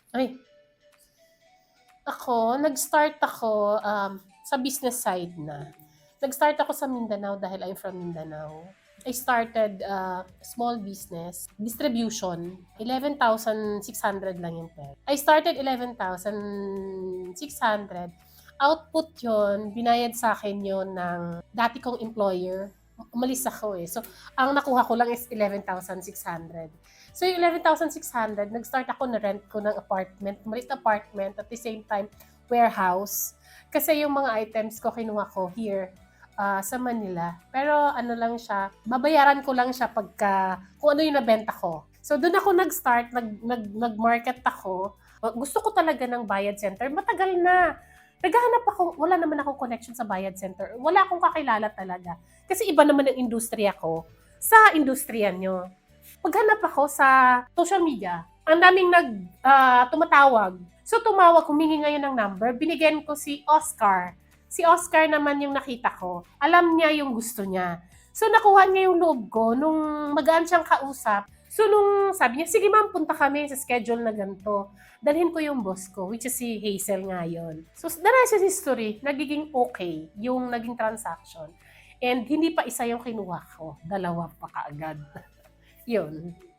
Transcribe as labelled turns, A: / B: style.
A: Ay, nag-start ako, sa business side na. Nag-start ako sa Mindanao dahil I'm from Mindanao. I started small business, distribution. 11,600 lang yung pera. I started 11,600. Output yon, binayad sa akin yon ng dati kong employer. Umalis ako eh. So, ang nakuha ko lang is 11,600. So, yung 11,600, nag-start ako na rent ko ng apartment, maliit na apartment, at the same time, warehouse. Kasi yung mga items ko, kinuha ko here sa Manila. Pero ano lang siya, babayaran ko lang siya pagka, kung ano yung nabenta ko. So, doon ako nag-start, nag-market ako. Gusto ko talaga ng bayad center. Matagal na. Naghahanap ako, wala naman akong connection sa bayad center. Wala akong kakilala talaga. Kasi iba naman ang industriya ko sa industriya nyo. Maghanap ako sa social media. Ang daming tumatawag. So tumawag, humingi ngayon ng number. Binigyan ko si Oscar. Si Oscar naman yung nakita ko. Alam niya yung gusto niya. So nakuha niya yung loob ko nung magaan siyang kausap. So nung sabi niya, sige ma'am, punta kami sa schedule na ganito. Dalhin ko yung boss ko, which is si Hazel ngayon. So the rest is history, nagiging okay yung naging transaction. And hindi pa isa yung kinuha ko, dalawa pa kaagad. Yun.